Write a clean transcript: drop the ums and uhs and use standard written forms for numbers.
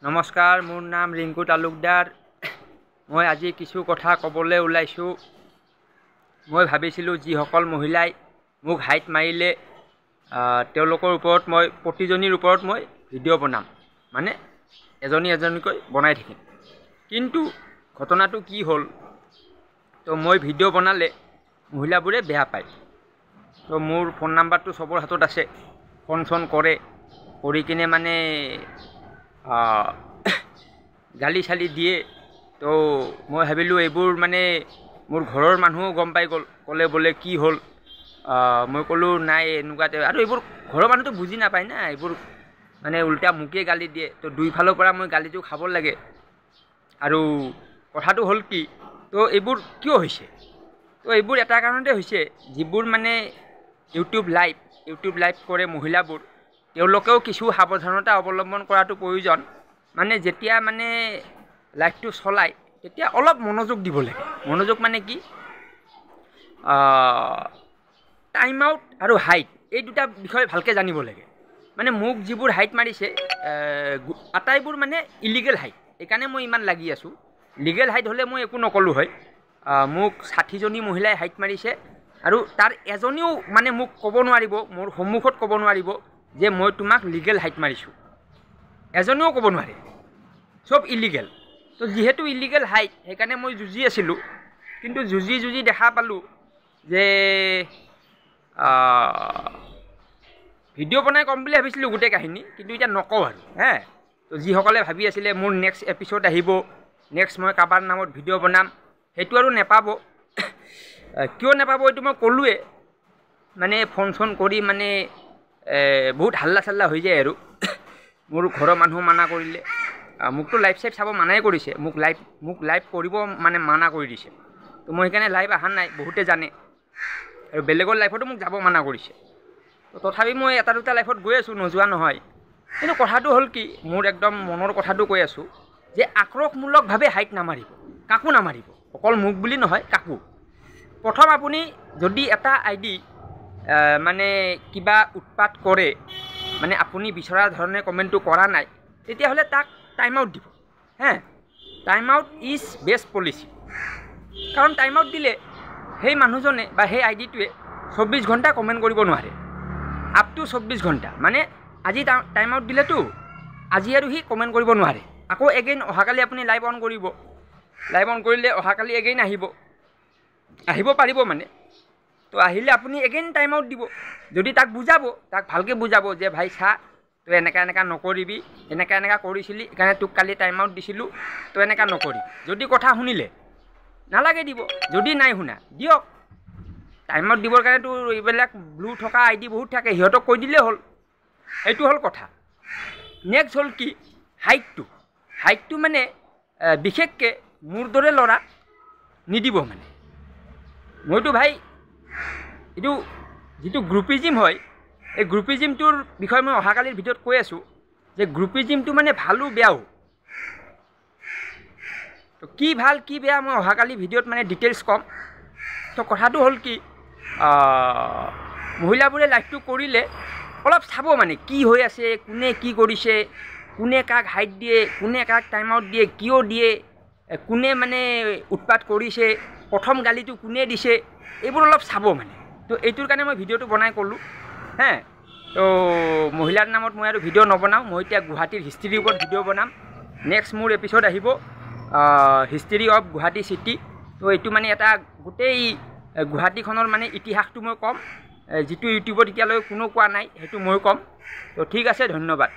নমস্কাৰ, মোৰ নাম ৰিংকু তালুকদাৰ। মই আজি কিছু কথা ক'বলৈ ওলাইছোঁ। মই ভাবিছিলোঁ যিসকল মহিলাই মোক হাইট মাৰিলে তেওঁলোকৰ ওপৰত মই প্ৰতিজনীৰ ওপৰত মই ভিডিঅ' বনাম, মানে এজনী এজনীকৈ বনাই থাকিম। কিন্তু ঘটনাটো কি হ'ল, তো মই ভিডিঅ' বনালে মহিলাবোৰে বেয়া পায়। তো মোৰ ফোন নাম্বাৰটো চবৰ হাতত আছে, ফোন চোন কৰে, কৰি কিনে মানে গালি চালি দিয়ে। তো মই ভাবিলোঁ এইবোৰ মানে মোৰ ঘৰৰ মানুহো গম পাই গ'ল, ক'লে বোলে কি হ'ল। মই ক'লোঁ নাই এনেকুৱাতে, আৰু এইবোৰ ঘৰৰ মানুহটো বুজি নাপায় না, এইবোৰ মানে উল্টা মোকে গালি দিয়ে। তো দুইফালৰ পৰা মই গালিটো খাব লাগে। আৰু কথাটো হ'ল কি, তো এইবোৰ কিয় হৈছে? তো এইবোৰ এটা কাৰণতে হৈছে, যিবোৰ মানে ইউটিউব লাইভ কৰে মহিলাবোৰ, তেওঁলোকেও কিছু সাৱধানতা অৱলম্বন কৰাটো প্ৰয়োজন। মানে যেতিয়া মানে লাইভটো চলায় তেতিয়া অলপ মনোযোগ দিব লাগে। মনোযোগ মানে কি, টাইম আউট আৰু হাইট, এই দুটা বিষয় ভালকৈ জানিব লাগে। মানে মোক যিবোৰ হাইট মাৰিছে আটাইবোৰ মানে ইলিগেল হাইট, সেইকাৰণে মই ইমান লাগি আছোঁ। লিগেল হাইট হ'লে মই একো নকলোঁ হয়। মোক 60জনী মহিলাই হাইট মাৰিছে, আৰু তাৰ এজনীও মানে মোক ক'ব নোৱাৰিব, মোৰ সন্মুখত ক'ব নোৱাৰিব যে মই তোমাক লিগেল হাইট মাৰিছোঁ। এজনীও ক'ব নোৱাৰে, চব ইলিগেল। তো যিহেতু ইলিগেল হাইট, সেইকাৰণে মই যুঁজি আছিলোঁ। কিন্তু যুঁজি দেখা পালোঁ যে ভিডিঅ' বনাই ক'ম বুলি ভাবিছিলোঁ গোটেই কাহিনী, কিন্তু এতিয়া নকওঁ আৰু তো যিসকলে ভাবি আছিলে মোৰ নেক্সট এপিছ'ড আহিব, নেক্সট মই কাৰোবাৰ নামত ভিডিঅ' বনাম, সেইটো আৰু নেপাব। কিয় নেপাব এইটো মই ক'লোৱে। মানে ফোন চোন কৰি মানে বহুত হাল্লা চাল্লা হৈ যায় আৰু মোৰ ঘৰৰ মানুহ মানা কৰিলে। মোকতো লাইভ চাব মানাই কৰিছে, মোক লাইভ কৰিব মানে মানা কৰি দিছে। তো মই সেইকাৰণে লাইভ অহা নাই, বহুতে জানে। আৰু বেলেগৰ লাইভতো মোক যাব মানা কৰিছে। তো তথাপি মই এটা দুটা লাইভত গৈ আছোঁ, নোযোৱা নহয়। কিন্তু কথাটো হ'ল কি, মোৰ একদম মনৰ কথাটো কৈ আছোঁ যে আক্ৰোশমূলকভাৱে হাইট নামাৰিব, কাকো নামাৰিব, অকল মোক বুলি নহয়, কাকো। প্ৰথম আপুনি যদি এটা আইডি মানে কিবা উৎপাত কৰে, মানে আপুনি বিচৰা ধৰণে কমেণ্টটো কৰা নাই, তেতিয়াহ'লে তাক টাইম আউট দিব। Time out is best policy. কাৰণ টাইম আউট দিলে সেই মানুহজনে বা সেই আইডিটোৱে 24 ঘণ্টা কমেণ্ট কৰিব নোৱাৰে। আপ টু 24 ঘণ্টা, মানে আজি টাইম আউট দিলেতো আজি আৰু সি কমেণ্ট কৰিব নোৱাৰে। আকৌ এগেইন অহাকালি আপুনি লাইভ অন কৰিব, লাইভ অন কৰিলে অহাকালি এগেইন আহিব পাৰিব মানে। তো আহিলে আপুনি এগেইন টাইম আউট দিব। যদি তাক ভালকৈ বুজাব যে ভাই চা, তই এনেকা নকৰিবি, এনেকা কৰিছিলি, সেইকাৰণে তোক কালি টাইম আউট দিছিলোঁ, তই এনেকা নকৰিবি। যদি কথা শুনিলে নালাগে দিব, যদি নাই শুনা দিয়ক। টাইম আউট দিবৰ কাৰণেতো এইবিলাক ব্লু থকা আইডি বহুত থাকে, সিহঁতক কৈ দিলেই হ'ল। সেইটো হ'ল কথা। নেক্সট হ'ল কি, হাইটটো মানে বিশেষকৈ মোৰ দৰে ল'ৰা নিদিব মানে। মইতো ভাই এইটো যিটো গ্ৰুপিজিম হয়, এই গ্ৰুপিজিমটোৰ বিষয়ে মই অহাকালিৰ ভিডিঅ'ত কৈ আছোঁ যে গ্ৰুপিজিমটো মানে ভালো বেয়াও। তো কি ভাল কি বেয়া মই অহাকালি ভিডিঅ'ত মানে ডিটেইলছ ক'ম। তো কথাটো হ'ল কি, মহিলাবোৰে লাইভটো কৰিলে অলপ চাব মানে কি হৈ আছে, কোনে কি কৰিছে, কোনে কাক হাইট দিয়ে, কোনে কাক টাইম আউট দিয়ে, কিয় দিয়ে, কোনে মানে উৎপাত কৰিছে, প্ৰথম গালিটো কোনে দিছে, এইবোৰ অলপ চাব মানে। তো এইটোৰ কাৰণে মই ভিডিঅ'টো বনাই ক'লোঁ। তো মহিলাৰ নামত মই আৰু ভিডিঅ' নবনাওঁ। মই এতিয়া গুৱাহাটীৰ হিষ্ট্ৰীৰ ওপৰত ভিডিঅ' বনাম। নেক্সট মোৰ এপিছ'ড আহিব হিষ্ট্ৰী অফ গুৱাহাটী চিটি। তো এইটো মানে এটা গোটেই গুৱাহাটীখনৰ মানে ইতিহাসটো মই ক'ম, যিটো ইউটিউবত এতিয়ালৈ কোনো কোৱা নাই, সেইটো মই ক'ম। তো ঠিক আছে, ধন্যবাদ।